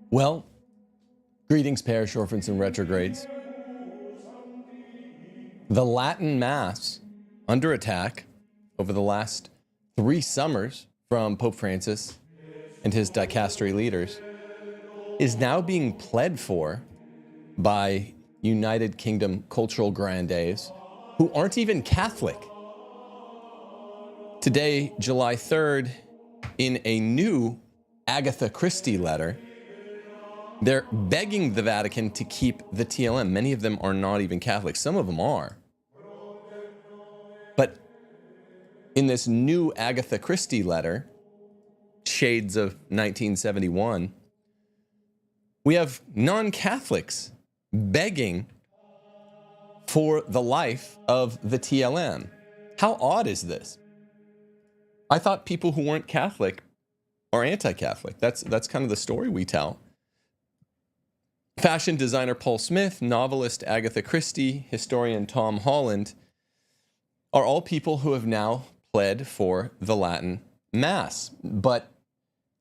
Well, greetings, parish orphans and retrogrades. The Latin Mass, under attack over the last 3 summers from Pope Francis and his dicastery leaders, is now being pled for by United Kingdom cultural grandees who aren't even Catholic. Today, July 3rd, in a new Agatha Christie letter, they're begging the Vatican to keep the TLM. Many of them are not even Catholic. Some of them are. But in this new Agatha Christie letter, shades of 1971, we have non-Catholics begging for the life of the TLM. How odd is this? I thought people who weren't Catholic are anti-Catholic. That's kind of the story we tell. Fashion designer Paul Smith, novelist Agatha Christie, historian Tom Holland are all people who have now pled for the Latin Mass. But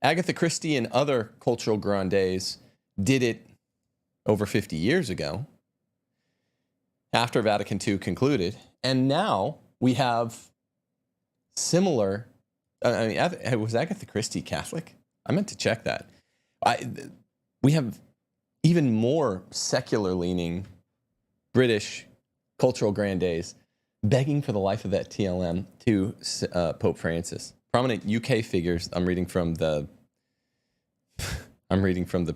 Agatha Christie and other cultural grandees did it over 50 years ago, after Vatican II concluded. And now we have similar, was Agatha Christie Catholic? I meant to check that. We have even more secular-leaning British cultural grandees begging for the life of that TLM to Pope Francis. Prominent UK figures, I'm reading from the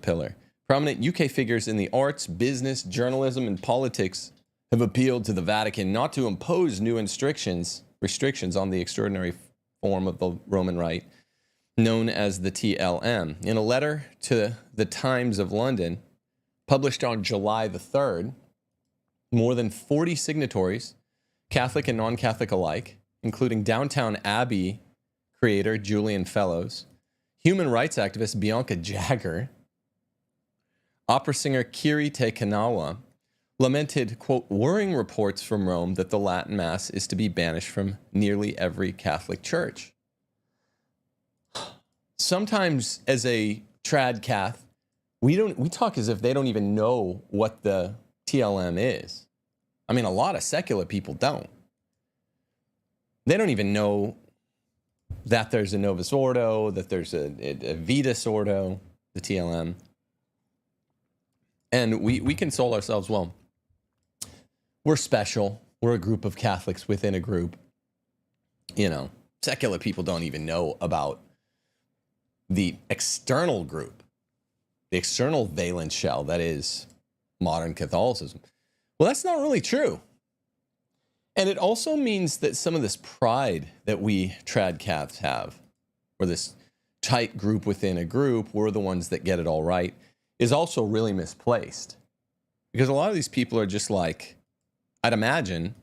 Pillar. Prominent UK figures in the arts, business, journalism, and politics have appealed to the Vatican not to impose new restrictions on the extraordinary form of the Roman Rite known as the TLM. In a letter to the Times of London, published on July the 3rd, more than 40 signatories, Catholic and non-Catholic alike, including Downtown Abbey creator Julian Fellows, human rights activist Bianca Jagger, opera singer Kiri Te Kanawa, lamented, quote, worrying reports from Rome that the Latin Mass is to be banished from nearly every Catholic church. Sometimes as a trad Cath, we talk as if they don't even know what the TLM is. I mean, a lot of secular people don't. They don't even know that there's a Novus Ordo, that there's a Vetus Ordo, the TLM. And we console ourselves, well, we're special. We're a group of Catholics within a group. You know, secular people don't even know about the external group, the external valence shell that is modern Catholicism. Well, that's not really true. And it also means that some of this pride that we trad Caths have, or this tight group within a group, we're the ones that get it all right, is also really misplaced. Because a lot of these people are just like, I'd imagine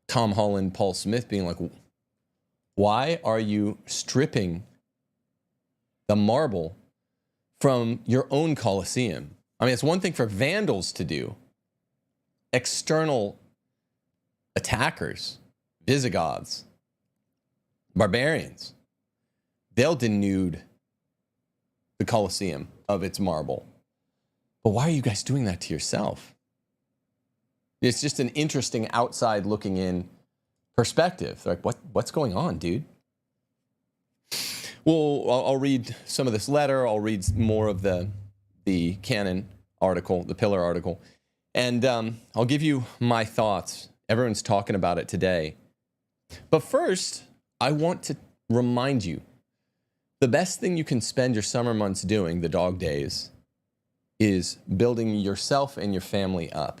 Tom Holland, Paul Smith being like, why are you stripping the marble from your own Colosseum? I mean, it's one thing for vandals to do. External attackers, Visigoths, barbarians, they'll denude the Colosseum of its marble. But why are you guys doing that to yourself? It's just an interesting outside looking in perspective. Like, what's going on, dude? Well, I'll read some of this letter. I'll read more of the canon article, the Pillar article. And I'll give you my thoughts. Everyone's talking about it today. But first, I want to remind you, the best thing you can spend your summer months doing, the dog days, is building yourself and your family up.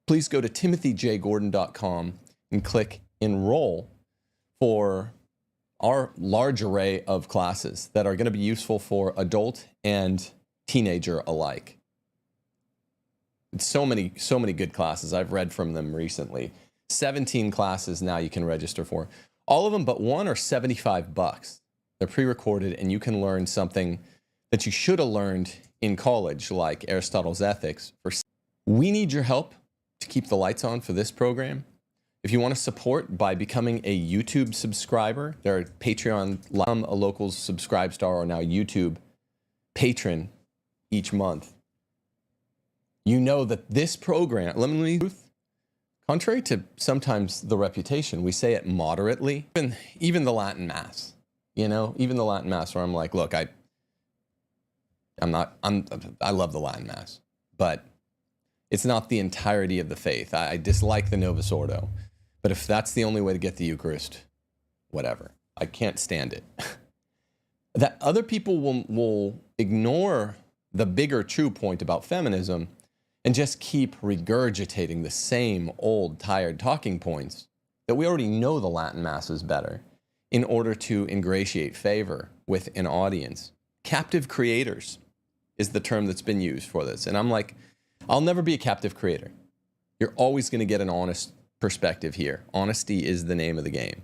Please go to timothyjgordon.com and click enroll for our large array of classes that are going to be useful for adult and teenager alike. It's so many good classes. I've read from them recently. 17 classes now you can register for. All of them but one are $75. They're pre-recorded, and you can learn something that you should have learned in college, like Aristotle's Ethics. We need your help to keep the lights on for this program. If you want to support by becoming a YouTube subscriber, there are Patreon, a local subscribe star, or now YouTube patron each month. You know that this program, contrary to sometimes the reputation, we say it moderately. Even the Latin Mass, you know, even the Latin Mass, where I'm like, look, I love the Latin Mass, but it's not the entirety of the faith. I dislike the Novus Ordo, but if that's the only way to get the Eucharist, whatever. I can't stand it. That other people will ignore the bigger true point about feminism and just keep regurgitating the same old, tired talking points that we already know the Latin Mass is better in order to ingratiate favor with an audience. Captive creators is the term that's been used for this. And I'm like, I'll never be a captive creator. You're always going to get an honest perspective here. Honesty is the name of the game.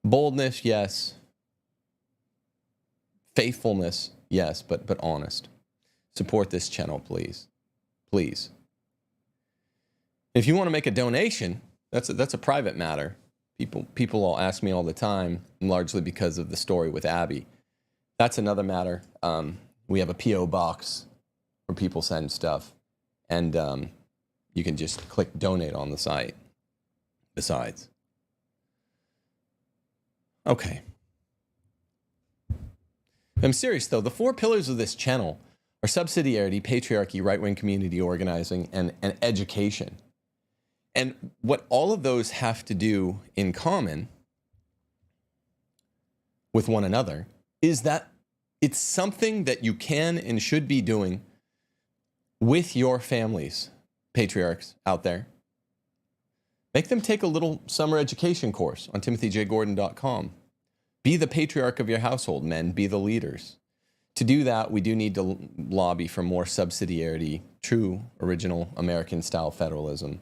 Boldness, yes. Faithfulness, yes, but honest. Support this channel, please. Please. If you want to make a donation, that's a private matter. People all ask me all the time, largely because of the story with Abby. That's another matter. We have a P.O. box where people send stuff, and you can just click donate on the site. Besides. Okay. I'm serious, though. The 4 pillars of this channel are subsidiarity, patriarchy, right-wing community organizing, and education. And what all of those have to do in common with one another is that it's something that you can and should be doing with your families, patriarchs out there. Make them take a little summer education course on timothyjgordon.com. Be the patriarch of your household, men. Be the leaders. To do that, we do need to lobby for more subsidiarity, true, original American-style federalism.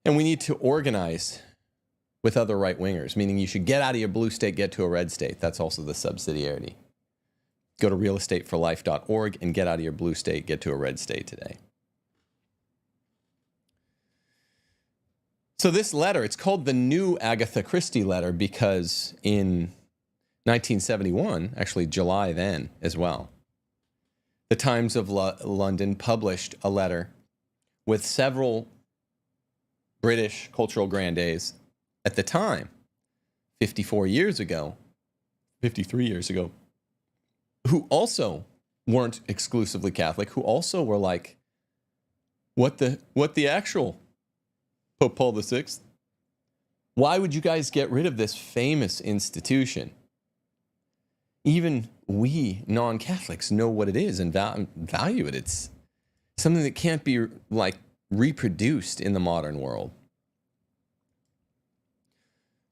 And we need to organize with other right-wingers, meaning you should get out of your blue state, get to a red state. That's also the subsidiarity. Go to realestateforlife.org and get out of your blue state, get to a red state today. So this letter, it's called the New Agatha Christie letter because in 1971, actually July then as well, the Times of London published a letter with several British cultural grandees at the time, 53 years ago, who also weren't exclusively Catholic, who also were like, what the actual Pope Paul VI? Why would you guys get rid of this famous institution? Even we non-Catholics know what it is and value it. It's something that can't be like reproduced in the modern world.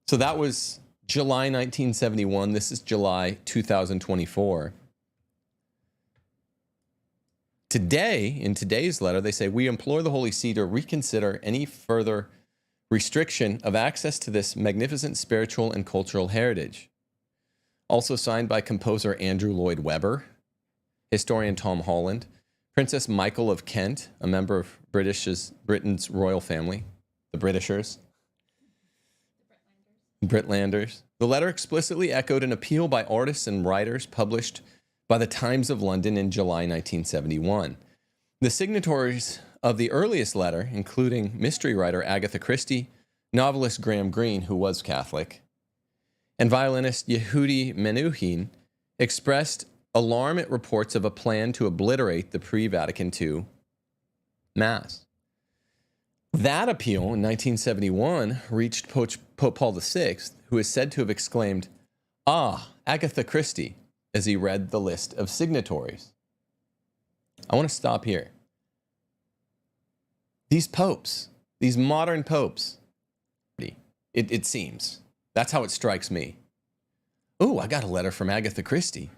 So that was July 1971. This is July 2024. Today, in today's letter, they say, we implore the Holy See to reconsider any further restriction of access to this magnificent spiritual and cultural heritage. Also signed by composer Andrew Lloyd Webber, historian Tom Holland, Princess Michael of Kent, a member of Britain's royal family, the Britishers, Britlanders. The letter explicitly echoed an appeal by artists and writers published by the Times of London in July 1971. The signatories of the earliest letter, including mystery writer Agatha Christie, novelist Graham Greene, who was Catholic, and violinist Yehudi Menuhin, expressed alarm at reports of a plan to obliterate the pre-Vatican II Mass. That appeal in 1971 reached Pope Paul VI, who is said to have exclaimed, "Ah, Agatha Christie," as he read the list of signatories. I want to stop here. These popes, these modern popes, it seems, that's how it strikes me. Oh, I got a letter from Agatha Christie.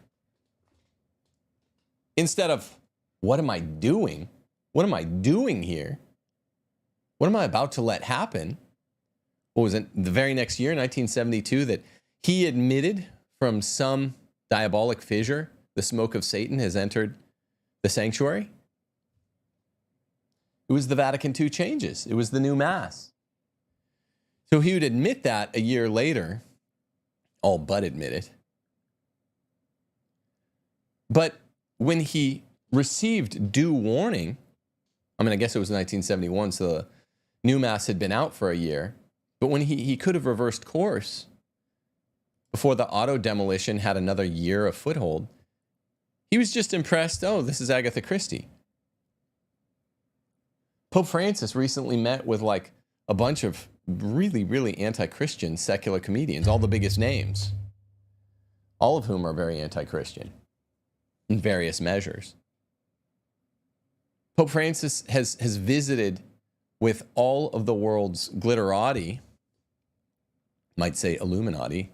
Instead of, what am I doing? What am I doing here? What am I about to let happen? What was it, the very next year, 1972, that he admitted from some diabolic fissure, the smoke of Satan has entered the sanctuary? It was the Vatican II changes. It was the new Mass. So he would admit that a year later, all but admit it. But when he received due warning, I mean, I guess it was 1971, so the new Mass had been out for a year. But when he could have reversed course before the auto demolition had another year of foothold, he was just impressed, oh, this is Agatha Christie. Pope Francis recently met with like a bunch of really, really anti-Christian secular comedians, all the biggest names, all of whom are very anti-Christian in various measures. Pope Francis has visited with all of the world's glitterati, might say Illuminati,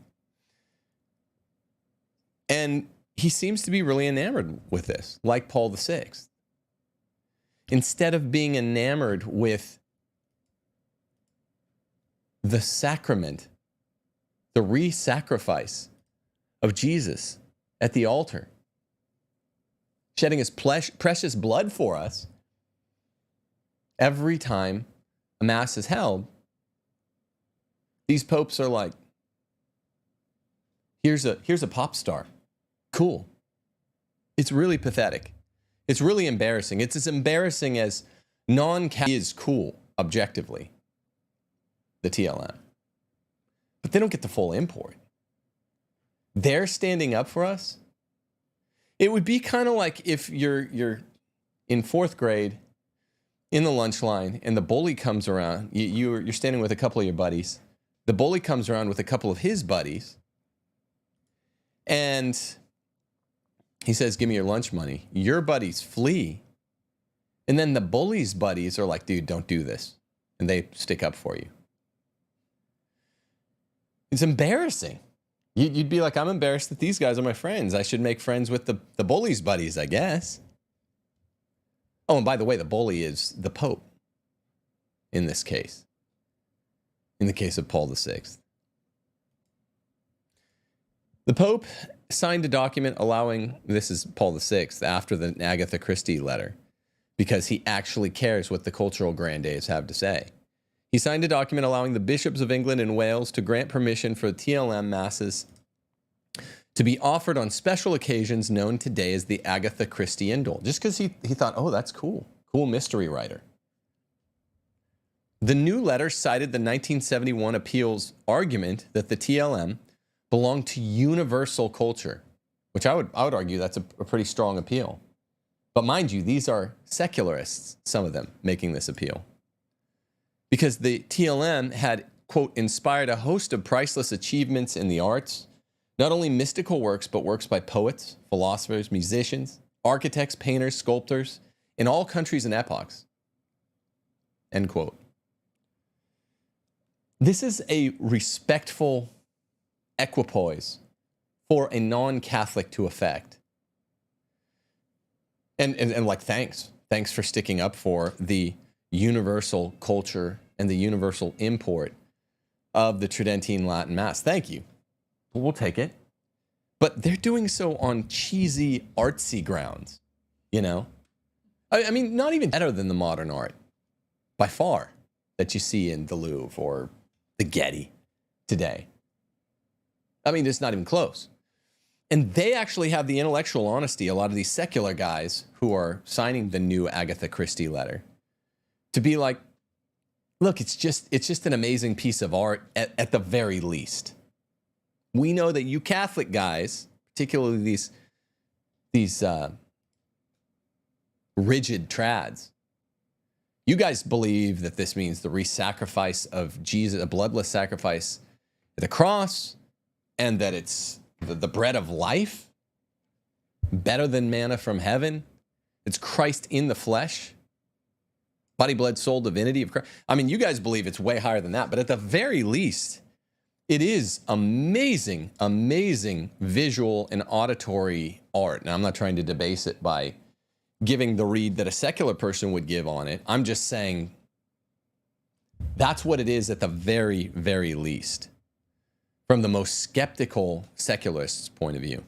and he seems to be really enamored with this, like Paul VI. Instead of being enamored with the sacrament, the re-sacrifice of Jesus at the altar, shedding his precious blood for us every time a Mass is held, these popes are like, here's a pop star. Cool. It's really pathetic. It's really embarrassing. It's as embarrassing as non-Catholic is cool, objectively, the TLM. But they don't get the full import. They're standing up for us. It would be kind of like if you're in 4th grade in the lunch line and the bully comes around. You're standing with a couple of your buddies. The bully comes around with a couple of his buddies. And he says, give me your lunch money. Your buddies flee. And then the bully's buddies are like, dude, don't do this. And they stick up for you. It's embarrassing. You'd be like, I'm embarrassed that these guys are my friends. I should make friends with the bully's buddies, I guess. Oh, and by the way, the bully is the Pope in this case. In the case of Paul VI. The Pope signed a document allowing, this is Paul VI, after the Agatha Christie letter, because he actually cares what the cultural grandees have to say. He signed a document allowing the bishops of England and Wales to grant permission for TLM masses to be offered on special occasions known today as the Agatha Christie Indule, just because he thought, oh, that's cool. Cool mystery writer. The new letter cited the 1971 appeal's argument that the TLM belonged to universal culture, which I would argue that's a pretty strong appeal. But mind you, these are secularists, some of them, making this appeal. Because the TLM had, quote, inspired a host of priceless achievements in the arts, not only mystical works, but works by poets, philosophers, musicians, architects, painters, sculptors, in all countries and epochs, end quote. This is a respectful equipoise for a non-Catholic to affect. And like, thanks for sticking up for the universal culture and the universal import of the Tridentine Latin Mass. Thank you. We'll take it. But they're doing so on cheesy, artsy grounds, you know? I mean, not even better than the modern art, by far, that you see in the Louvre or the Getty today. I mean, it's not even close. And they actually have the intellectual honesty, a lot of these secular guys who are signing the new Agatha Christie letter, to be like, look, it's just an amazing piece of art at the very least. We know that you Catholic guys, particularly these rigid trads, you guys believe that this means the re-sacrifice of Jesus, a bloodless sacrifice at the cross, and that it's the bread of life, better than manna from heaven. It's Christ in the flesh, body, blood, soul, divinity of Christ. I mean, you guys believe it's way higher than that, but at the very least, it is amazing, amazing visual and auditory art. Now, I'm not trying to debase it by giving the read that a secular person would give on it. I'm just saying that's what it is at the very, very least, from the most skeptical secularists' point of view.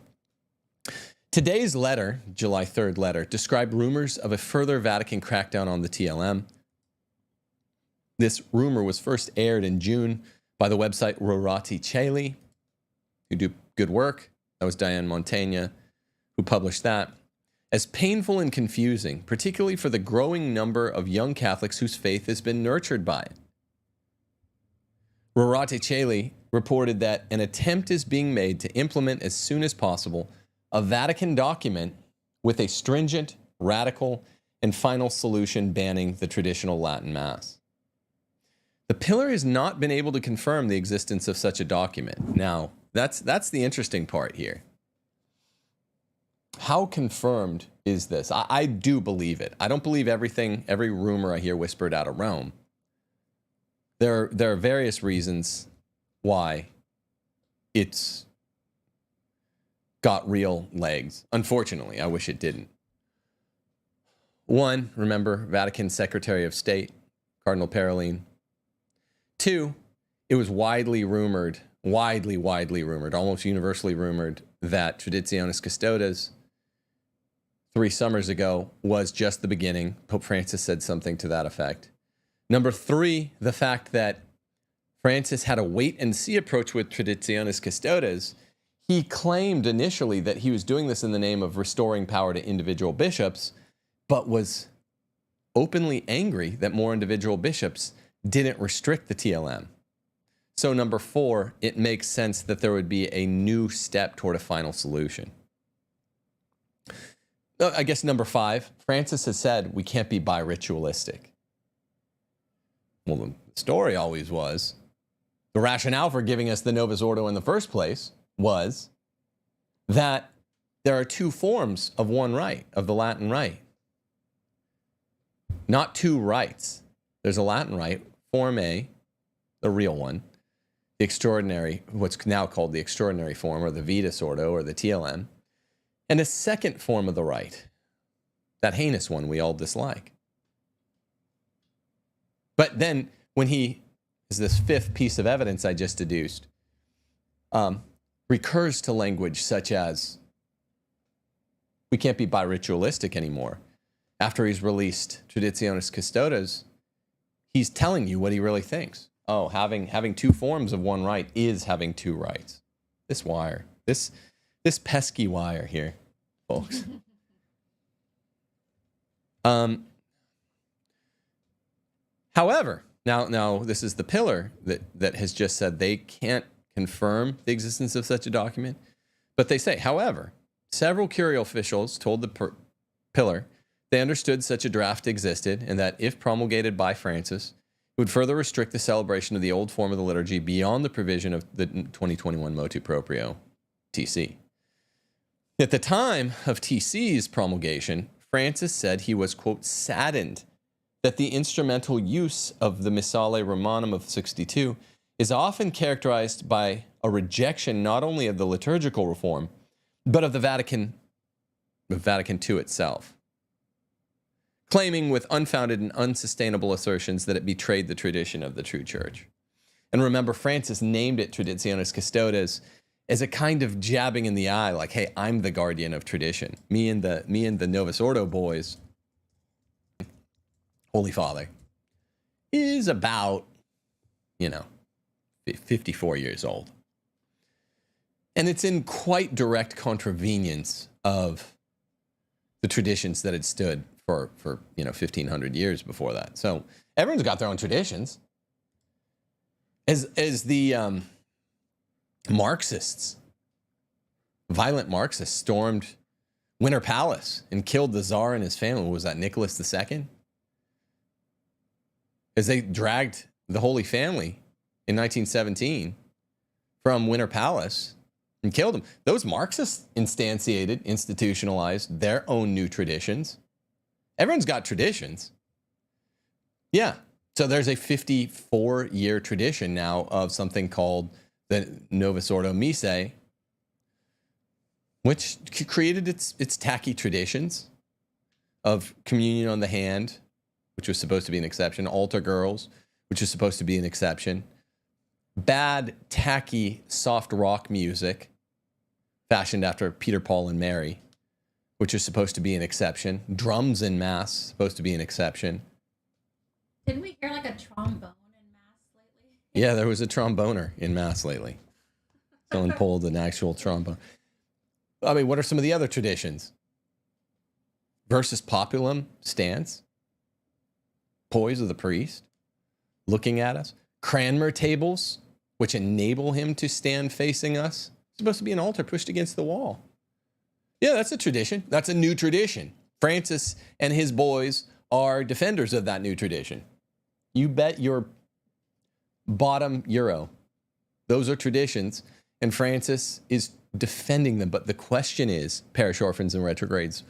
Today's letter, July 3rd letter, described rumors of a further Vatican crackdown on the TLM. This rumor was first aired in June by the website Ratticherli, who do good work. That was Diane Montaigne who published that. As painful and confusing, particularly for the growing number of young Catholics whose faith has been nurtured by it. Ratticherli reported that an attempt is being made to implement as soon as possible a Vatican document with a stringent, radical, and final solution banning the traditional Latin Mass. The Pillar has not been able to confirm the existence of such a document. Now, that's the interesting part here. How confirmed is this? I do believe it. I don't believe every rumor I hear whispered out of Rome. There are various reasons why it's got real legs. Unfortunately, I wish it didn't. One, remember, Vatican Secretary of State, Cardinal Parolin. Two, it was widely rumored, almost universally rumored, that Traditionis Custodes 3 summers ago was just the beginning. Pope Francis said something to that effect. Number 3, the fact that Francis had a wait-and-see approach with Traditionis Custodes. He claimed initially that he was doing this in the name of restoring power to individual bishops, but was openly angry that more individual bishops didn't restrict the TLM. So number 4, it makes sense that there would be a new step toward a final solution. I guess number 5, Francis has said we can't be bi-ritualistic. Well, the story always was, the rationale for giving us the Novus Ordo in the first place was that there are 2 forms of one rite, of the Latin rite. Not 2 rites. There's a Latin rite, Form A, the real one, the extraordinary, what's now called the extraordinary form, or the V.I.P.s Ordo, or the TLM, and a second form of the rite, that heinous one we all dislike. But then, when he, is this 5th piece of evidence I just deduced, recurs to language such as, we can't be bi-ritualistic anymore. After he's released Traditionis Custodes, he's telling you what he really thinks. Oh, having 2 forms of one rite is having 2 rites. This wire, this pesky wire here, folks. However, now this is the Pillar that has just said they can't confirm the existence of such a document, but they say, however, several Curial officials told the Pillar they understood such a draft existed and that if promulgated by Francis, it would further restrict the celebration of the old form of the liturgy beyond the provision of the 2021 Motu Proprio TC. At the time of TC's promulgation, Francis said he was, quote, saddened that the instrumental use of the Missale Romanum of 62 is often characterized by a rejection not only of the liturgical reform, but of the Vatican II itself, claiming with unfounded and unsustainable assertions that it betrayed the tradition of the true church. And remember, Francis named it Traditionis Custodes as a kind of jabbing in the eye, like, hey, I'm the guardian of tradition. Me and the Novus Ordo boys, Holy Father, is about, 54 years old. And it's in quite direct contravenience of the traditions that had stood for 1,500 years before that. So everyone's got their own traditions. As the Marxists, violent Marxists, stormed Winter Palace and killed the Tsar and his family. What was that, Nicholas II? As they dragged the Holy Family in 1917 from Winter Palace and killed them. Those Marxists institutionalized their own new traditions. Everyone's got traditions. Yeah. So there's a 54-year tradition now of something called the Novus Ordo Missae, which created its tacky traditions. of communion on the hand, which was supposed to be an exception, altar girls, which is supposed to be an exception, bad, tacky, soft rock music fashioned after Peter, Paul, and Mary, which is supposed to be an exception, drums in Mass, supposed to be an exception. Didn't we hear like a trombone in Mass lately? Yeah, there was a tromboner in Mass lately. Someone pulled an actual trombone. I mean, what are some of the other traditions? Versus populum stance, poise of the priest, looking at us, Cranmer tables, which enable him to stand facing us. It's supposed to be an altar pushed against the wall. Yeah, that's a tradition. That's a new tradition. Francis and his boys are defenders of that new tradition. You bet your bottom euro. Those are traditions, and Francis is defending them. But the question is, parish orphans and retrogrades,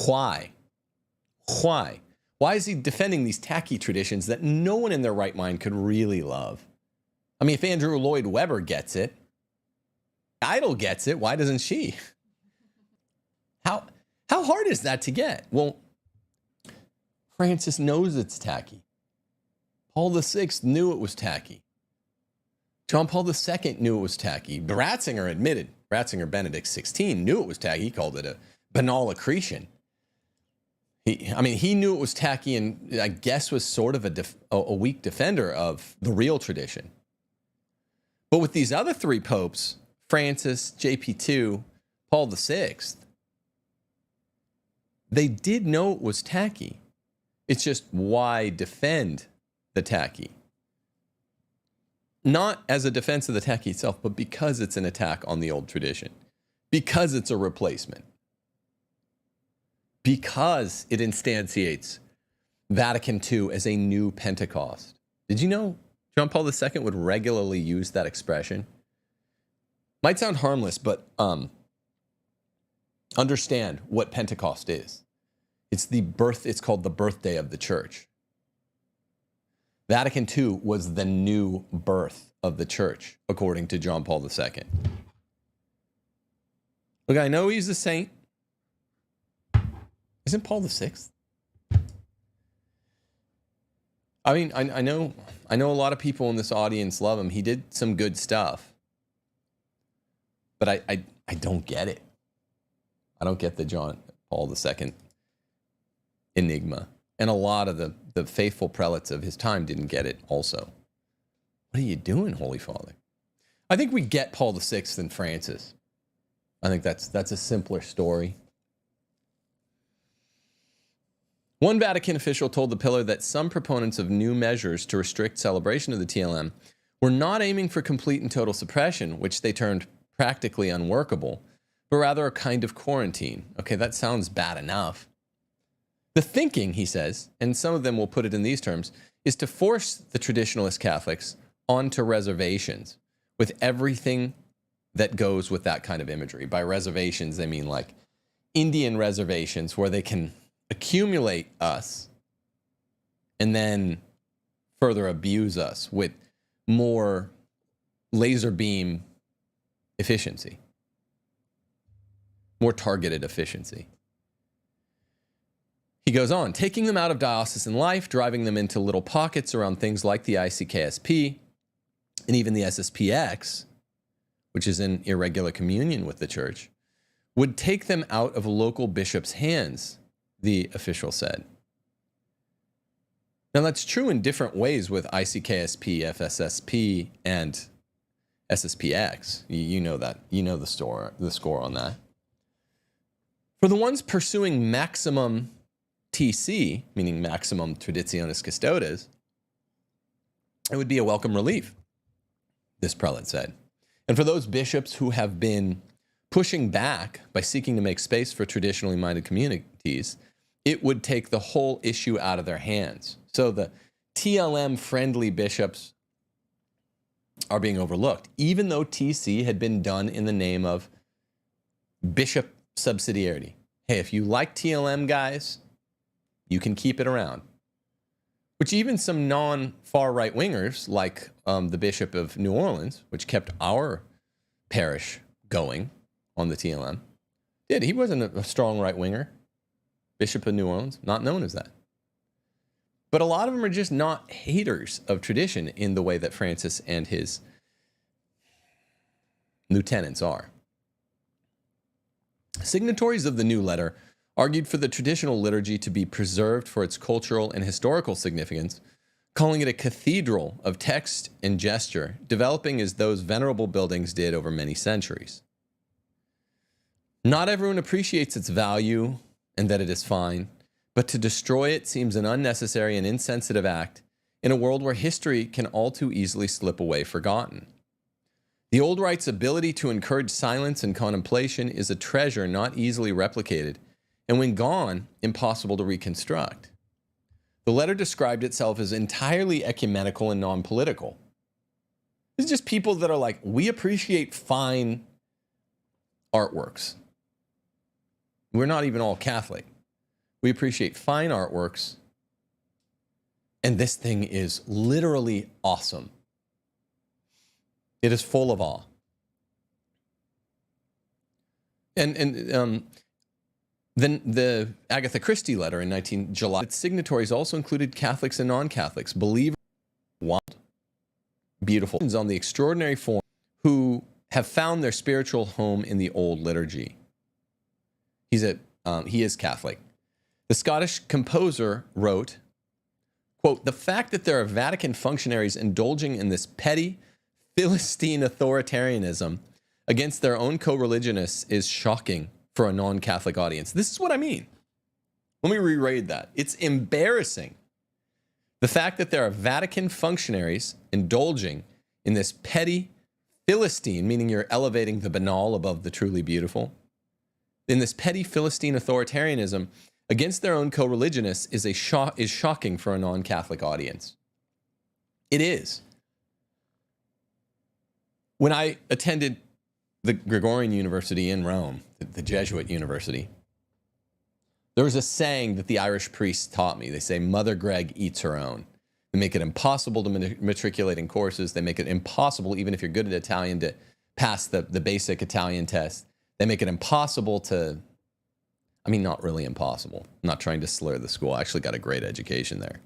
why? Why? Why is he defending these tacky traditions that no one in their right mind could really love? I mean, if Andrew Lloyd Webber gets it, Idol gets it, why doesn't she? How hard is that to get? Well, Francis knows it's tacky. Paul VI knew it was tacky. John Paul II knew it was tacky. Ratzinger admitted, Ratzinger Benedict XVI knew it was tacky. He called it a banal accretion. He knew it was tacky and I guess was sort of a weak defender of the real tradition. But with these other three popes, Francis, JP2, Paul VI, they did know it was tacky. It's just why defend the tacky? Not as a defense of the tacky itself, but because it's an attack on the old tradition. Because it's a replacement. Because it instantiates Vatican II as a new Pentecost. Did you know John Paul II would regularly use that expression? Might sound harmless, but understand what Pentecost is. It's called the birthday of the church. Vatican II was the new birth of the church, according to John Paul II. Look, I know he's a saint. Isn't Paul VI? I mean, I know a lot of people in this audience love him. He did some good stuff. But I don't get it. I don't get the John Paul II enigma. And a lot of the faithful prelates of his time didn't get it also. What are you doing, Holy Father? I think we get Paul VI than Francis. I think that's a simpler story. One Vatican official told the Pillar that some proponents of new measures to restrict celebration of the TLM were not aiming for complete and total suppression, which they termed practically unworkable, but rather a kind of quarantine. Okay, that sounds bad enough. The thinking, he says, and some of them will put it in these terms, is to force the traditionalist Catholics onto reservations with everything that goes with that kind of imagery. By reservations, they mean like Indian reservations where they can accumulate us and then further abuse us with more laser beam efficiency, more targeted efficiency. He goes on, taking them out of diocesan life, driving them into little pockets around things like the ICKSP and even the SSPX, which is in irregular communion with the church, would take them out of local bishops' hands, the official said. Now that's true in different ways with ICKSP, FSSP, and SSPX. You know that. You know the score on that. For the ones pursuing maximum TC, meaning maximum traditionis custodes, it would be a welcome relief, this prelate said. And for those bishops who have been pushing back by seeking to make space for traditionally minded communities, it would take the whole issue out of their hands. So the TLM-friendly bishops are being overlooked, even though TC had been done in the name of bishop subsidiarity. Hey, if you like TLM, guys, you can keep it around. Which even some non-far right-wingers, like the Bishop of New Orleans, which kept our parish going on the TLM, did. He wasn't a strong right-winger. Bishop of New Orleans, not known as that. But a lot of them are just not haters of tradition in the way that Francis and his lieutenants are. Signatories of the new letter argued for the traditional liturgy to be preserved for its cultural and historical significance, calling it a cathedral of text and gesture, developing as those venerable buildings did over many centuries. Not everyone appreciates its value and that it is fine, but to destroy it seems an unnecessary and insensitive act in a world where history can all too easily slip away forgotten. The old rite's ability to encourage silence and contemplation is a treasure not easily replicated, and when gone, impossible to reconstruct. The letter described itself as entirely ecumenical and non-political. It's just people that are like, we appreciate fine artworks. We're not even all Catholic. We appreciate fine artworks, and this thing is literally awesome. It is full of awe. And then the Agatha Christie letter in July, its signatories also included Catholics and non-Catholics, believers, wild, beautiful, on the extraordinary form who have found their spiritual home in the old liturgy. He is Catholic. The Scottish composer wrote, quote, "The fact that there are Vatican functionaries indulging in this petty, Philistine authoritarianism against their own co-religionists is shocking for a non-Catholic audience." This is what I mean. Let me reread that. It's embarrassing. The fact that there are Vatican functionaries indulging in this petty Philistine, meaning you're elevating the banal above the truly beautiful, in this petty Philistine authoritarianism against their own co-religionists is shocking for a non-Catholic audience. It is. When I attended the Gregorian University in Rome, the Jesuit university, there was a saying that the Irish priests taught me. They say, Mother Greg eats her own. They make it impossible to matriculate in courses. They make it impossible, even if you're good at Italian, to pass the basic Italian test. They make it impossible to, I mean, not really impossible. I'm not trying to slur the school. I actually got a great education there,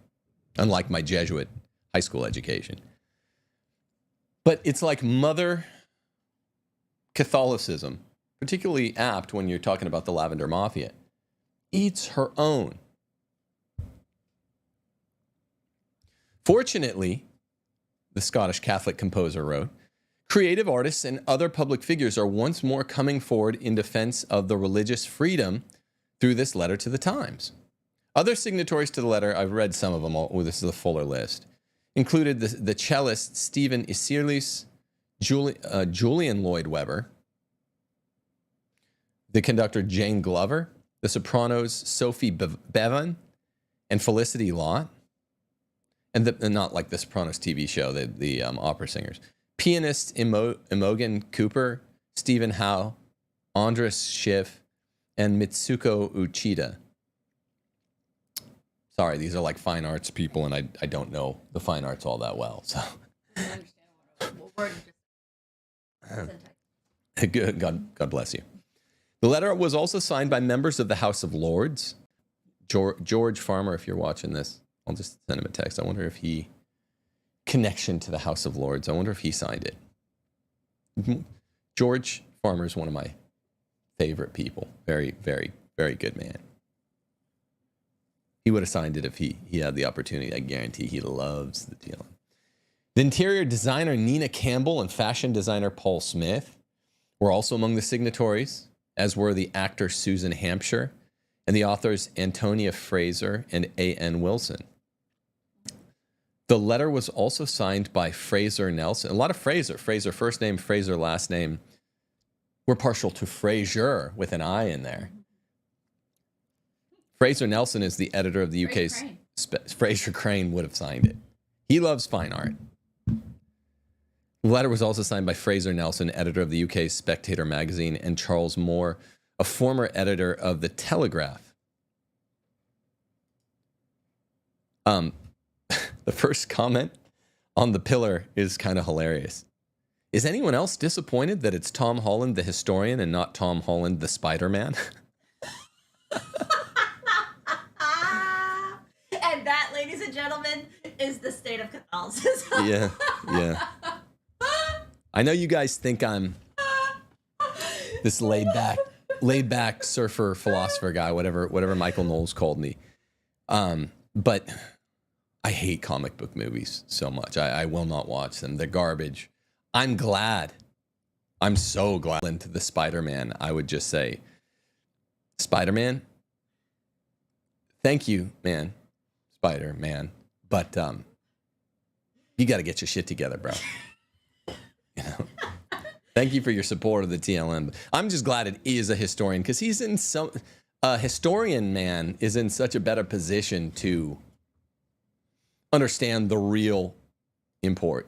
unlike my Jesuit high school education. But it's like Mother Catholicism, particularly apt when you're talking about the Lavender Mafia, eats her own. Fortunately, the Scottish Catholic composer wrote, creative artists and other public figures are once more coming forward in defense of the religious freedom through this letter to the Times. Other signatories to the letter, I've read some of them, this is a fuller list, included the cellist Stephen Isserlis, Julian Lloyd Webber, the conductor Jane Glover, the sopranos Sophie Bevan and Felicity Lott, and not like the Sopranos TV show, the opera singers, pianist Imogen Cooper, Stephen Howe, Andras Schiff, and Mitsuko Uchida. Sorry, these are like fine arts people, and I don't know the fine arts all that well. So, God bless you. The letter was also signed by members of the House of Lords. George Farmer, if you're watching this, I'll just send him a text. I wonder if he, connection to the House of Lords, I wonder if he signed it. George Farmer is one of my favorite people. Very, very, very good man. He would have signed it if he had the opportunity. I guarantee he loves the TLM. The interior designer Nina Campbell and fashion designer Paul Smith were also among the signatories, as were the actor Susan Hampshire and the authors Antonia Fraser and A.N. Wilson. The letter was also signed by Fraser Nelson. A lot of Fraser first name, Fraser last name. We're partial to Fraser with an I in there. Fraser Nelson is the editor of the UK's... Fraser Crane would have signed it. He loves fine art. The letter was also signed by Fraser Nelson, editor of the UK's Spectator magazine, and Charles Moore, a former editor of The Telegraph. The first comment on the pillar is kind of hilarious. Is anyone else disappointed that it's Tom Holland, the historian, and not Tom Holland, the Spider-Man? is the state of Catholicism. Yeah, yeah. I know you guys think I'm this laid back surfer philosopher guy, whatever Michael Knowles called me. But I hate comic book movies so much. I will not watch them. They're garbage. I'm so glad into the Spider-Man. I would just say, Spider-Man, thank you, man. Spider-Man. But you got to get your shit together, bro. You know? Thank you for your support of the TLM. I'm just glad it is a historian, because he's in some historian man is in such a better position to understand the real import,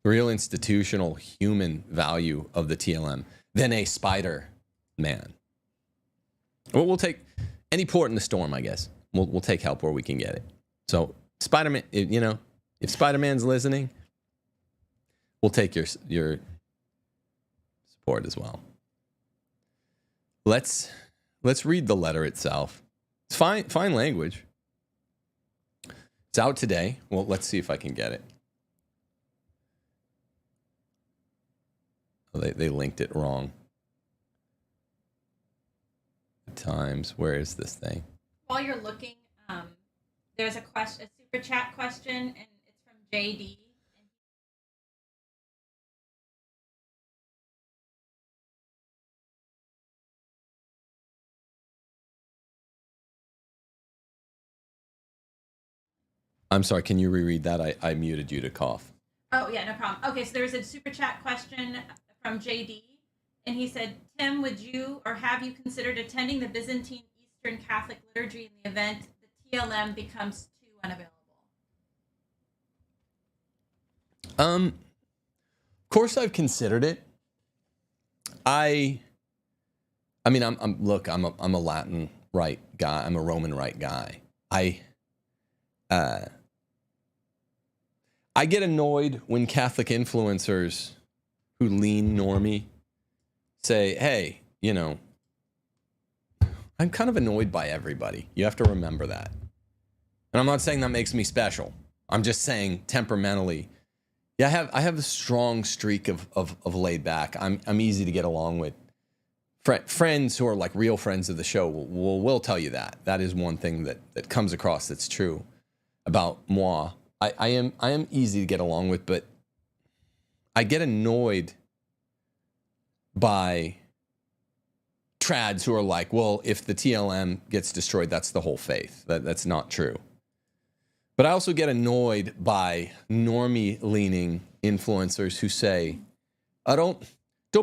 the real institutional human value of the TLM than a Spider-Man. Well, we'll take any port in the storm, I guess. We'll take help where we can get it. So Spider-Man, you know, if Spider-Man's listening, we'll take your support as well. Let's read the letter itself. It's fine language. It's out today. Well, let's see if I can get it. Oh, they linked it wrong. The Times. Where is this thing? While you're looking, there's a super chat question, and it's from JD. I'm sorry, can you reread that? I muted you to cough. Oh, yeah, no problem. Okay, so there's a super chat question from JD, and he said, Tim, would you or have you considered attending the Byzantine Eastern Catholic liturgy in the event the TLM becomes too unavailable? Of course I've considered it. I mean, I'm a Latin Rite guy. I'm a Roman Rite guy. I get annoyed when Catholic influencers who lean normie say, hey, you know, I'm kind of annoyed by everybody. You have to remember that. And I'm not saying that makes me special. I'm just saying temperamentally, yeah, I have a strong streak of laid back. I'm easy to get along with. Friends who are like real friends of the show will tell you that. That is one thing that comes across that's true about moi. I am easy to get along with, but I get annoyed by trads who are like, well, if the TLM gets destroyed, that's the whole faith. That's not true. But I also get annoyed by normie-leaning influencers who say, don't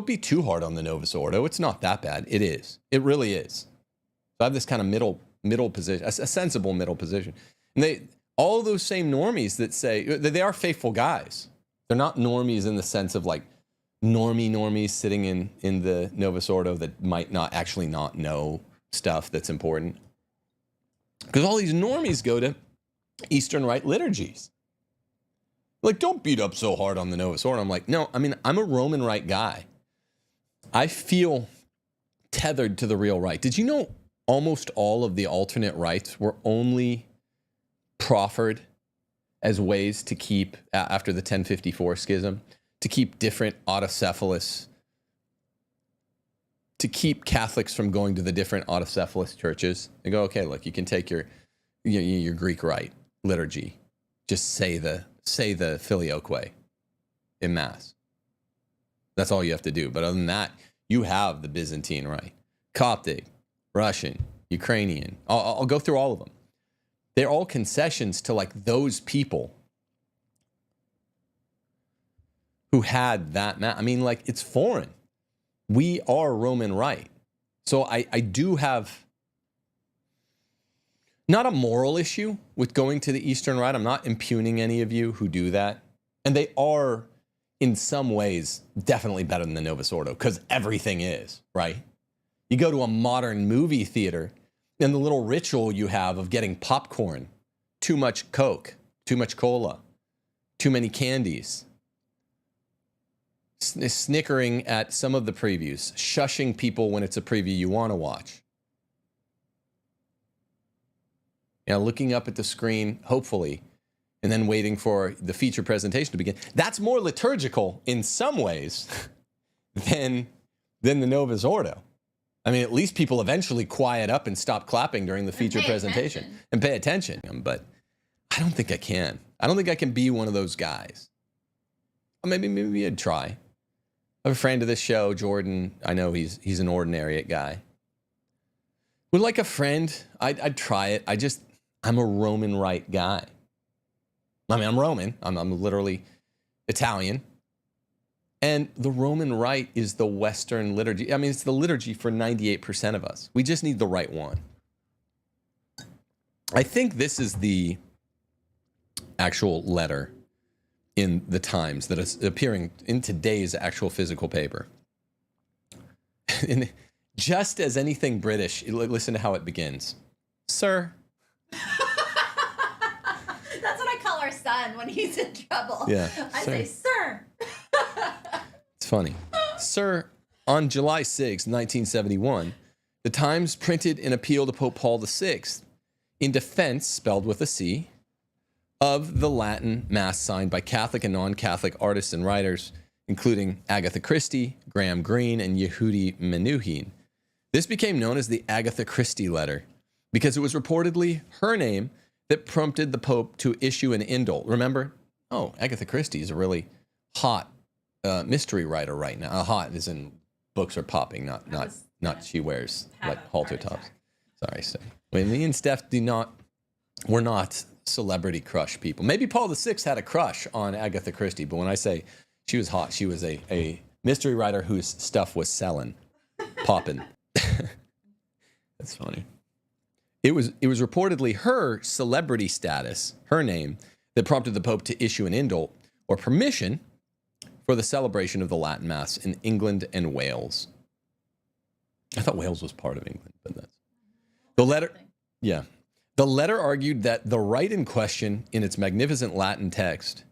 be too hard on the Novus Ordo. It's not that bad. It is. It really is. So I have this kind of middle position, a sensible middle position. And all those same normies that say, they are faithful guys. They're not normies in the sense of like normies sitting in the Novus Ordo that might not actually not know stuff that's important. Because all these normies go to Eastern Rite liturgies. Like, don't beat up so hard on the Novus Ordo. I'm like, no, I mean, I'm a Roman Rite guy. I feel tethered to the real Rite. Did you know almost all of the alternate rites were only proffered as ways to keep, after the 1054 schism, to keep different autocephalous, to keep Catholics from going to the different autocephalous churches? They go, okay, look, you can take your Greek Rite liturgy, just say the filioque in Mass. That's all you have to do. But other than that, you have the Byzantine Rite, Coptic, Russian, Ukrainian. I'll go through all of them. They're all concessions to like those people who had that. I mean, like, it's foreign. We are Roman Rite. So I do have not a moral issue with going to the Eastern Rite. I'm not impugning any of you who do that. And they are, in some ways, definitely better than the Novus Ordo, because everything is, right? You go to a modern movie theater, and the little ritual you have of getting popcorn, too much Coke, too much cola, too many candies, snickering at some of the previews, shushing people when it's a preview you want to watch. You know, looking up at the screen, hopefully, and then waiting for the feature presentation to begin. That's more liturgical in some ways than the Novus Ordo. I mean, at least people eventually quiet up and stop clapping during the feature presentation and pay attention. But I don't think I can. I don't think I can be one of those guys. Or maybe I'd try. I have a friend of this show, Jordan. I know he's an ordinariate guy. Would like a friend, I'd try it. I'm a Roman Rite guy. I mean, I'm Roman. I'm literally Italian. And the Roman Rite is the Western liturgy. I mean, it's the liturgy for 98% of us. We just need the right one. I think this is the actual letter in the Times that is appearing in today's actual physical paper. And just as anything British, listen to how it begins. Sir. That's what I call our son when he's in trouble. Yeah. I say, sir. It's funny. Sir, on July 6, 1971, the Times printed an appeal to Pope Paul VI in defense, spelled with a C, of the Latin Mass signed by Catholic and non-Catholic artists and writers, including Agatha Christie, Graham Greene, and Yehudi Menuhin. This became known as the Agatha Christie letter because it was reportedly her name that prompted the Pope to issue an indult. Remember? Oh, Agatha Christie is a really hot mystery writer right now. Hot as in books are popping, not she wears like halter tops. Sorry, so when me and Steph we're not celebrity crush people. Maybe Paul VI had a crush on Agatha Christie, but when I say she was hot, she was a mystery writer whose stuff was selling, popping. That's funny. It was reportedly her celebrity status, her name, that prompted the Pope to issue an indult or permission for the celebration of the Latin Mass in England and Wales. I thought Wales was part of England, but that's the letter. Yeah. The letter argued that the rite in question in its magnificent Latin text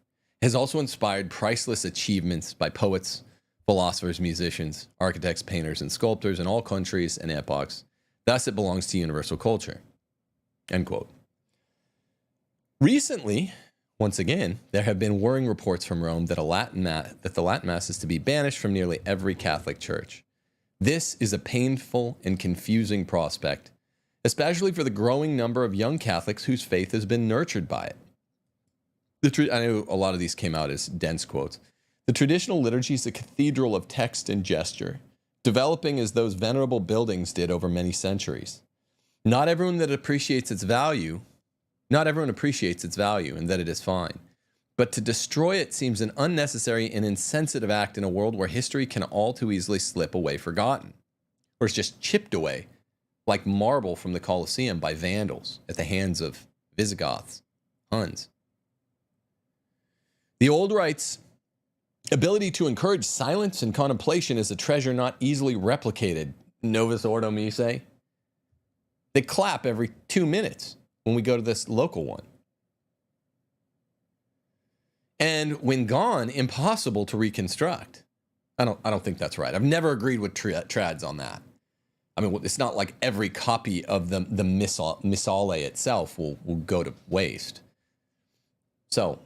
has also inspired priceless achievements by poets, philosophers, musicians, architects, painters, and sculptors in all countries and epochs. Thus, it belongs to universal culture. End quote. Recently, once again, there have been worrying reports from Rome that the Latin Mass is to be banished from nearly every Catholic church. This is a painful and confusing prospect, especially for the growing number of young Catholics whose faith has been nurtured by it. I know a lot of these came out as dense quotes. The traditional liturgy is a cathedral of text and gesture, developing as those venerable buildings did over many centuries. Not everyone appreciates its value, and that it is fine. But to destroy it seems an unnecessary and insensitive act in a world where history can all too easily slip away forgotten, or it's just chipped away like marble from the Colosseum by vandals at the hands of Visigoths, Huns. The old rite's ability to encourage silence and contemplation is a treasure not easily replicated. Novus Ordo Missae. They clap every 2 minutes when we go to this local one. And when gone, impossible to reconstruct. I don't think that's right. I've never agreed with trads on that. I mean, it's not like every copy of the Missale itself will go to waste. So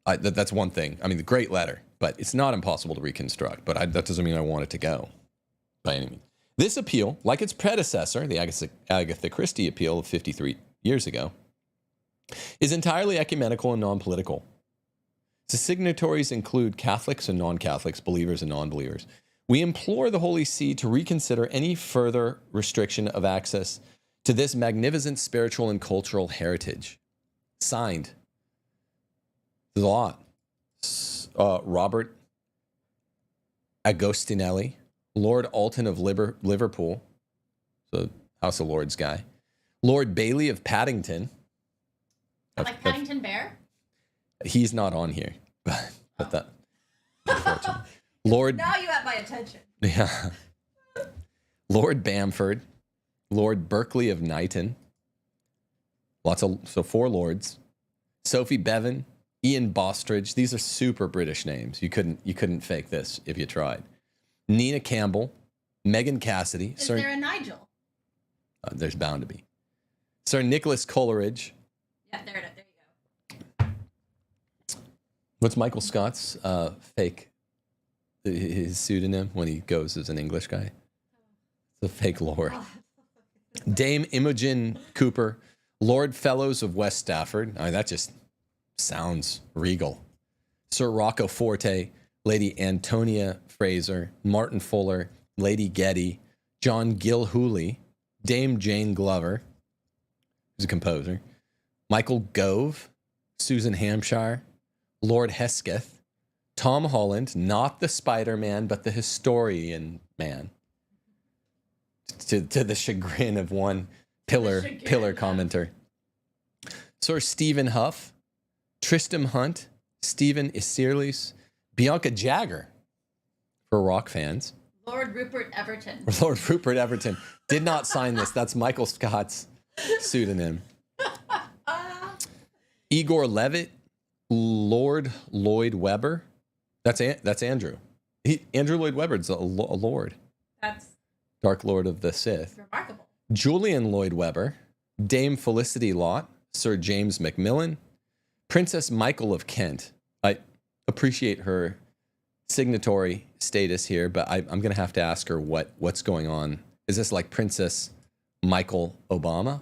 that's one thing. I mean, the great letter, but it's not impossible to reconstruct. But that doesn't mean I want it to go by any means. This appeal, like its predecessor, the Agatha Christie appeal of 53 years ago, is entirely ecumenical and non-political. The signatories include Catholics and non-Catholics, believers and non-believers. We implore the Holy See to reconsider any further restriction of access to this magnificent spiritual and cultural heritage. Signed. There's a lot. Robert Agostinelli, Lord Alton of Liverpool, so House of Lords guy. Lord Bailey of Paddington. Like Paddington Bear? He's not on here, but that. Unfortunately. Lord. Now you have my attention. Yeah. Lord Bamford, Lord Berkeley of Knighton. So 4 lords. Sophie Bevan, Ian Bostridge. These are super British names. You couldn't fake this if you tried. Nina Campbell, Megan Cassidy. Is there a Nigel? There's bound to be. Sir Nicholas Coleridge. Yeah, there you go. What's Michael Scott's fake, his pseudonym when he goes as an English guy? It's a fake lord. Dame Imogen Cooper, Lord Fellows of West Stafford. I mean, that just sounds regal. Sir Rocco Forte, Lady Antonia Fraser, Martin Fuller, Lady Getty, John Gilhooly, Dame Jane Glover, who's a composer, Michael Gove, Susan Hampshire, Lord Hesketh, Tom Holland, not the Spider-Man, but the historian man, to the chagrin of one pillar commenter. Sir Stephen Huff, Tristram Hunt, Stephen Isirlis, Bianca Jagger, for rock fans. Lord Rupert Everton. Lord Rupert Everton did not sign this. That's Michael Scott's pseudonym. Igor Levitt, Lord Lloyd Webber. That's Andrew. Andrew Lloyd Webber's a lord. That's Dark Lord of the Sith. remarkable. Julian Lloyd Webber, Dame Felicity Lott, Sir James Macmillan, Princess Michael of Kent. I appreciate her signatory status here, but I'm going to have to ask her what's going on. Is this like Princess Michael Obama?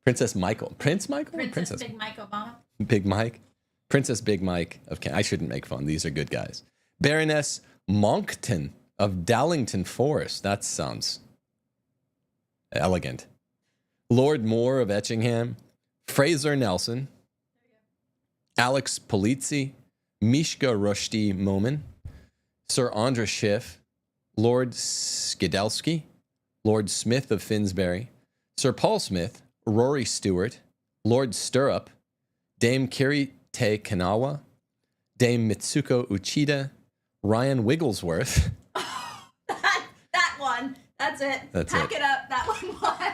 Princess Michael? Prince Michael? Princess Big Mike Obama. Big Mike? Princess Big Mike of Kent. I shouldn't make fun. These are good guys. Baroness Monckton of Dallington Forest. That sounds elegant. Lord Moore of Etchingham. Fraser Nelson. Alex Polizzi. Mishka Rushdie Momin. Sir Andra Schiff. Lord Skidelsky. Lord Smith of Finsbury. Sir Paul Smith. Rory Stewart. Lord Stirrup. Dame Kirite Kanawa. Dame Mitsuko Uchida. Ryan Wigglesworth. That one. That's it. Pack it up. That one won.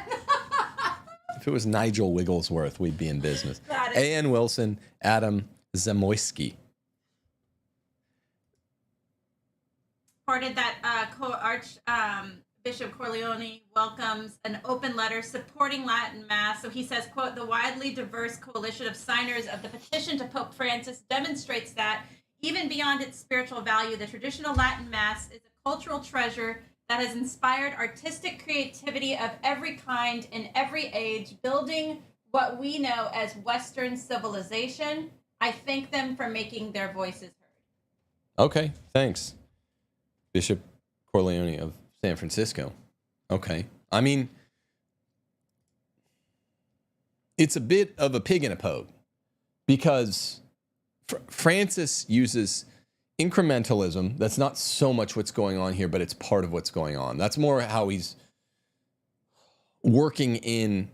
If it was Nigel Wigglesworth, we'd be in business. A.N. Wilson, Adam Zamoyski. Reported that Archbishop Corleone welcomes an open letter supporting Latin Mass. So he says, quote, the widely diverse coalition of signers of the petition to Pope Francis demonstrates that even beyond its spiritual value, the traditional Latin Mass is a cultural treasure that has inspired artistic creativity of every kind in every age, building what we know as Western civilization. I thank them for making their voices heard. Okay, thanks. Bishop Corleone of San Francisco. Okay. I mean, it's a bit of a pig in a poke because Francis uses incrementalism. That's not so much what's going on here, but it's part of what's going on. That's more how he's working in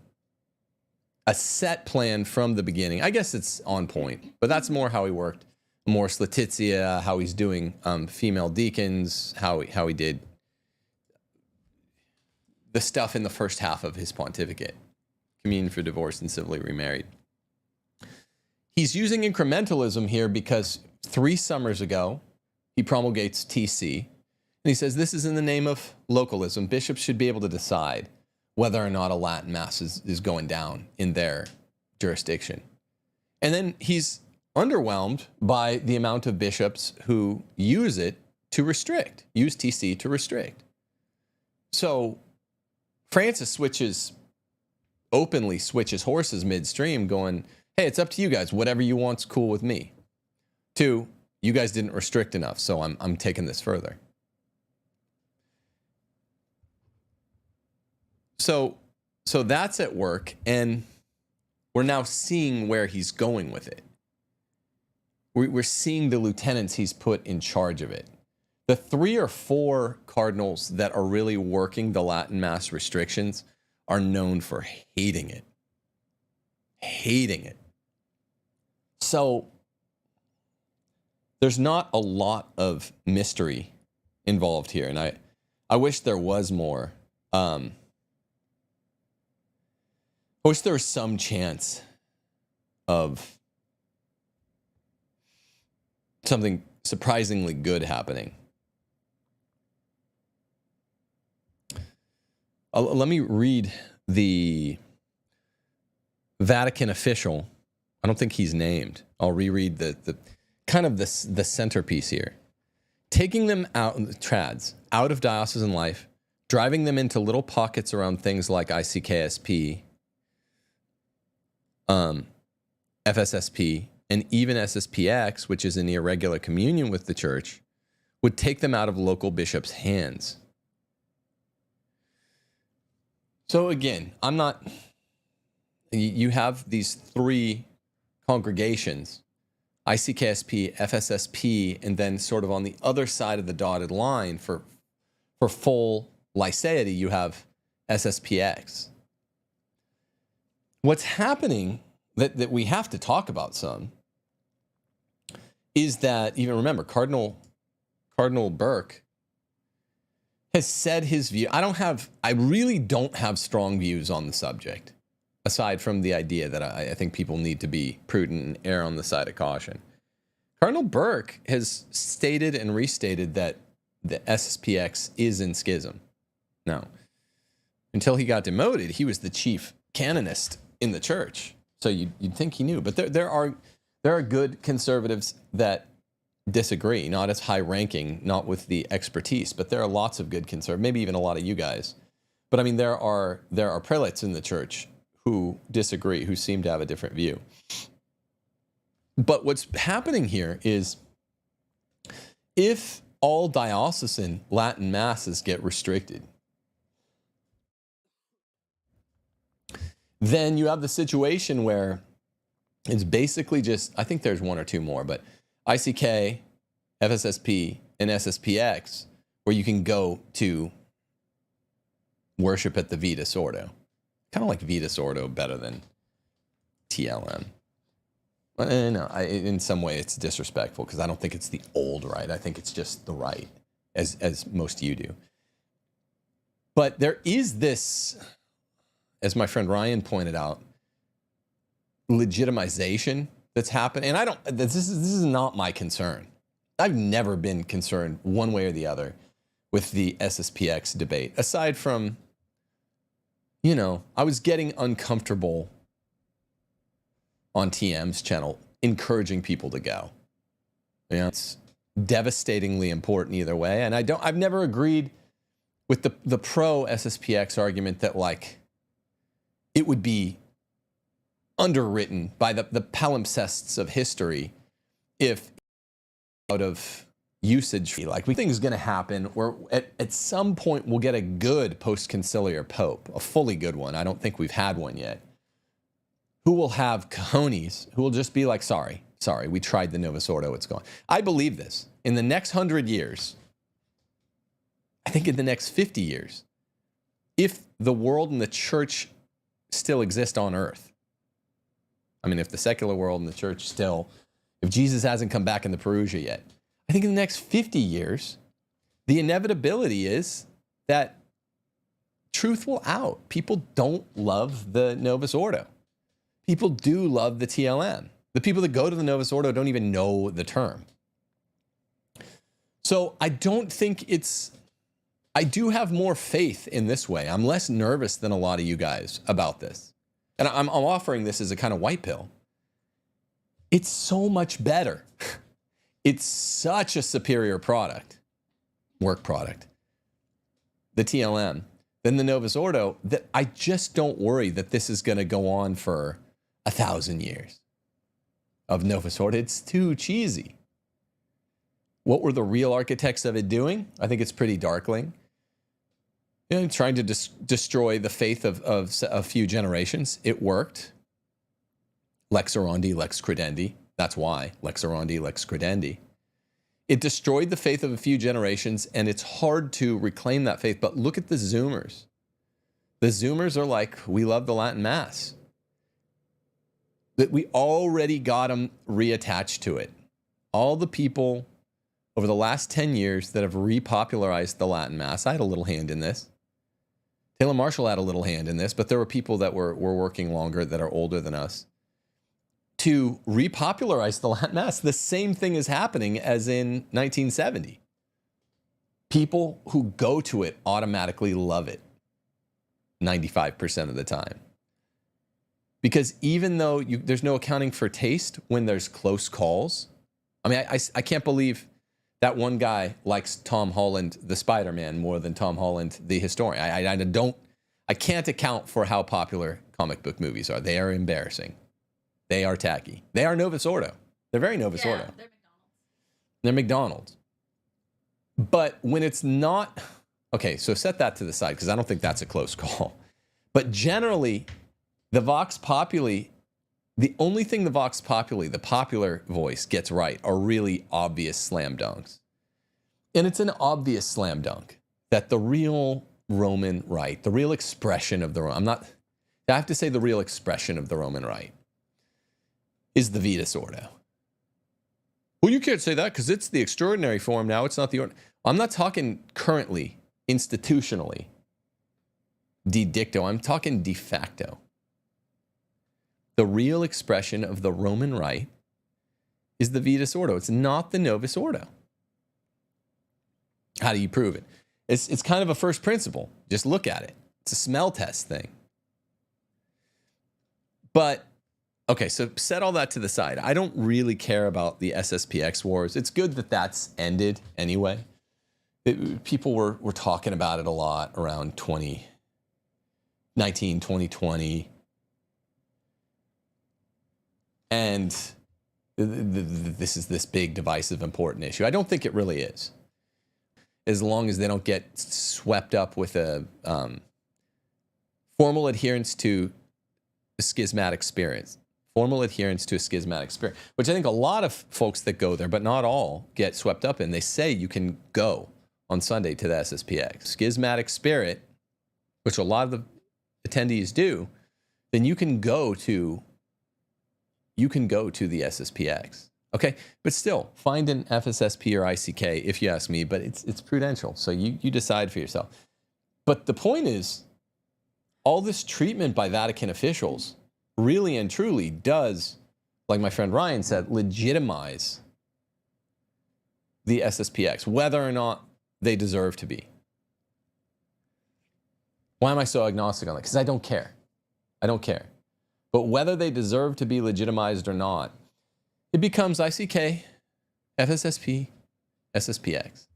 a set plan from the beginning. I guess it's on point, but that's more how he worked. Mors Laetitia, how he's doing female deacons, how he did the stuff in the first half of his pontificate. Communion for divorced and civilly remarried. He's using incrementalism here because 3 summers ago, he promulgates TC, and he says this is in the name of localism. Bishops should be able to decide whether or not a Latin Mass is going down in their jurisdiction. And then he's underwhelmed by the amount of bishops who use it to restrict, use TC to restrict. So Francis openly switches horses midstream going, hey, it's up to you guys. Whatever you want's cool with me. 2, you guys didn't restrict enough, so I'm taking this further. So that's at work, and we're now seeing where he's going with it. We're seeing the lieutenants he's put in charge of it. The 3 or 4 cardinals that are really working the Latin Mass restrictions are known for hating it. Hating it. So there's not a lot of mystery involved here, and I wish there was more. I wish there was some chance of something surprisingly good happening. Let me read the Vatican official. I don't think he's named. I'll reread the kind of the centerpiece here. Taking them out, trads, out of diocesan life, driving them into little pockets around things like ICKSP, FSSP, and even SSPX, which is in irregular communion with the church, would take them out of local bishops' hands. So again, you have these three congregations, ICKSP, FSSP, and then sort of on the other side of the dotted line for full lyceity, you have SSPX. What's happening that we have to talk about some is that, even remember, Cardinal Burke has said his view. I really don't have strong views on the subject, aside from the idea that I think people need to be prudent and err on the side of caution. Cardinal Burke has stated and restated that the SSPX is in schism. Now, until he got demoted, he was the chief canonist in the church. So you'd think he knew. But there are good conservatives that disagree, not as high ranking, not with the expertise, but there are lots of good conservatives, maybe even a lot of you guys. But I mean, there are prelates in the church who disagree, who seem to have a different view. But what's happening here is, if all diocesan Latin masses get restricted, then you have the situation where it's basically just, I think there's one or two more, but ICK, FSSP, and SSPX, where you can go to worship at the Vitas Ordo. Kind of like Vitas Ordo better than TLM. No, in some way it's disrespectful because I don't think it's the old rite. I think it's just the rite, as most of you do. But there is this, as my friend Ryan pointed out, legitimization that's happened. And this is not my concern. I've never been concerned one way or the other with the SSPX debate, aside from, I was getting uncomfortable on TM's channel encouraging people to go. It's devastatingly important either way. And I've never agreed with the pro SSPX argument that, like, it would be underwritten by the palimpsests of history if out of usage, like, we think is going to happen where at some point we'll get a good post-conciliar pope, a fully good one. I don't think we've had one yet, who will have cojones, who will just be like, sorry, we tried the Novus Ordo, it's gone. I believe this. In the next 100 years, I think in the next 50 years, if the world and the church still exist on earth, I mean, if the secular world and the church still, if Jesus hasn't come back in the Perugia yet, I think in the next 50 years, the inevitability is that truth will out. People don't love the Novus Ordo. People do love the TLM. The people that go to the Novus Ordo don't even know the term. So I don't think I do have more faith in this way. I'm less nervous than a lot of you guys about this. And I'm offering this as a kind of white pill. It's so much better. It's such a superior work product, the TLM, than the Novus Ordo, that I just don't worry that this is going to go on for 1,000 years of Novus Ordo. It's too cheesy. What were the real architects of it doing? I think it's pretty darkling. Trying to destroy the faith of a few generations. It worked. Lex orandi, lex credendi. That's why. Lex orandi, lex credendi. It destroyed the faith of a few generations, and it's hard to reclaim that faith. But look at the Zoomers. The Zoomers are like, we love the Latin Mass. That we already got them reattached to it. All the people over the last 10 years that have repopularized the Latin Mass, I had a little hand in this. Taylor Marshall had a little hand in this, but there were people that were working longer that are older than us to repopularize the Latin Mass. The same thing is happening as in 1970. People who go to it automatically love it 95% of the time. Because even though there's no accounting for taste when there's close calls, I mean, I can't believe that one guy likes Tom Holland, the Spider-Man, more than Tom Holland, the historian. I can't account for how popular comic book movies are. They are embarrassing. They are tacky. They are Novus Ordo. They're very Novus Ordo. They're McDonald's. They're McDonald's. But when it's not, okay, so set that to the side because I don't think that's a close call. But generally, the Vox Populi, the only thing the Vox Populi, the popular voice, gets right are really obvious slam dunks. And it's an obvious slam dunk that the real Roman rite, the real expression of the I have to say the real expression of the Roman rite is the Vitus Ordo. Well, you can't say that because it's the extraordinary form now. It's not the ordinary. I'm not talking currently, institutionally, de dicto. I'm talking de facto. The real expression of the Roman rite is the Vitus Ordo. It's not the Novus Ordo. How do you prove it? It's kind of a first principle. Just look at it. It's a smell test thing. But, okay, so set all that to the side. I don't really care about the SSPX wars. It's good that that's ended anyway. People were talking about it a lot around 2019, 2020. And this is this big, divisive, important issue. I don't think it really is. As long as they don't get swept up with a formal adherence to a schismatic spirit. Formal adherence to a schismatic spirit, which I think a lot of folks that go there, but not all, get swept up in. They say you can go on Sunday to the SSPX. Schismatic spirit, which a lot of the attendees do, then you can go to the SSPX. Okay, but still, find an FSSP or ICK if you ask me, but it's prudential, so you decide for yourself. But the point is, all this treatment by Vatican officials really and truly does, like my friend Ryan said, legitimize the SSPX, whether or not they deserve to be. Why am I so agnostic on that? Because I don't care. I don't care. But whether they deserve to be legitimized or not, it becomes ICK, FSSP, SSPX.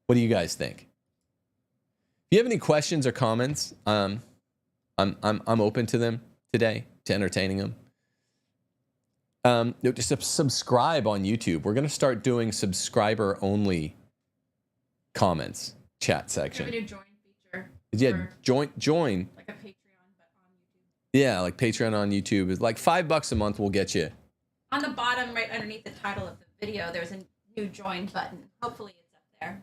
What do you guys think? If you have any questions or comments, I'm open to them today, to entertaining them. Just subscribe on YouTube. We're going to start doing subscriber-only comments, chat section. We have a new join feature. Yeah, join. Like a Patreon, but on YouTube. Yeah, like Patreon on YouTube is like $5 a month will get you. On the bottom, right underneath the title of the video, there's a new join button. Hopefully it's up there.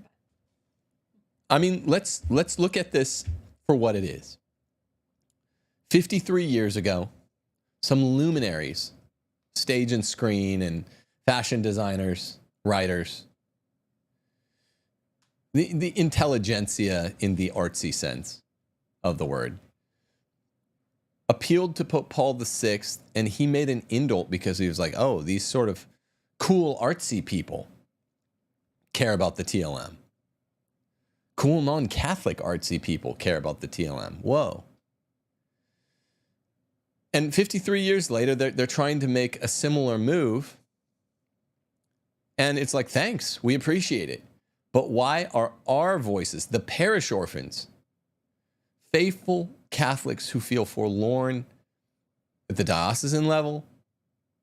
I mean, let's look at this for what it is. 53 years ago, some luminaries, stage and screen and fashion designers, writers, the intelligentsia in the artsy sense of the word, appealed to Pope Paul VI, and he made an indult because he was like, oh, these sort of cool artsy people care about the TLM. Cool non-Catholic artsy people care about the TLM. Whoa. And 53 years later, they're trying to make a similar move. And it's like, thanks, we appreciate it. But why are our voices, the parish orphans, faithful Catholics who feel forlorn at the diocesan level,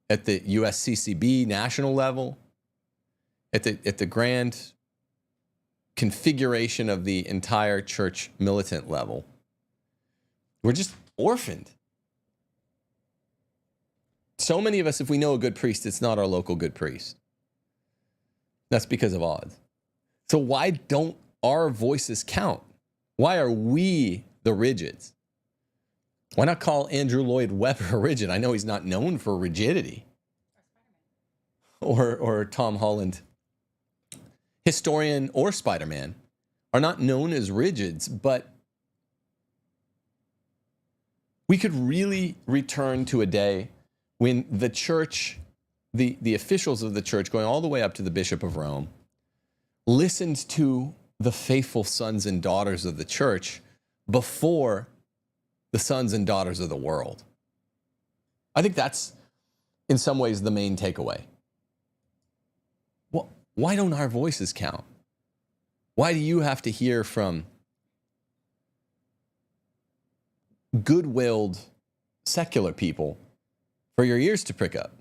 at the USCCB national level, at the grand configuration of the entire church militant level, we're just orphaned. So many of us, if we know a good priest, it's not our local good priest. That's because of odds. So why don't our voices count? Why are we the rigids? Why not call Andrew Lloyd Webber a rigid? I know he's not known for rigidity. Or Tom Holland. Historian or Spider-Man are not known as rigids, but we could really return to a day when the church, the officials of the church, going all the way up to the Bishop of Rome, listened to the faithful sons and daughters of the church before the sons and daughters of the world. I think that's, in some ways, the main takeaway. Why don't our voices count? Why do you have to hear from good-willed secular people for your ears to prick up,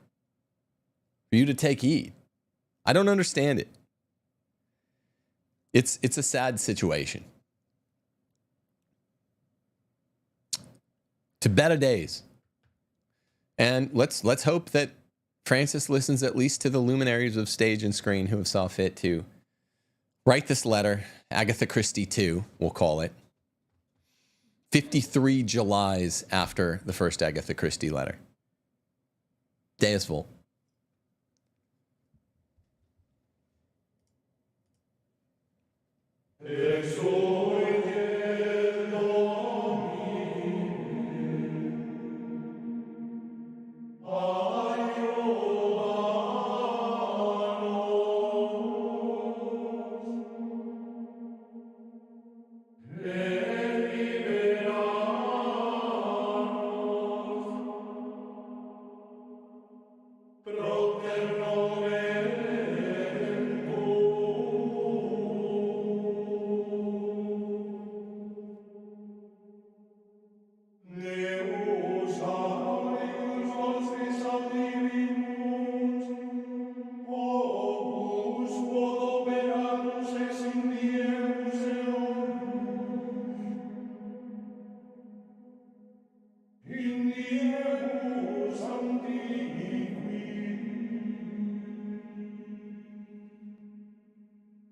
for you to take heed? I don't understand it. It's a sad situation. To better days. And let's hope that Francis listens at least to the luminaries of stage and screen who have saw fit to write this letter, Agatha Christie 2, we'll call it. 53 Julys after the first Agatha Christie letter. Deus Vult.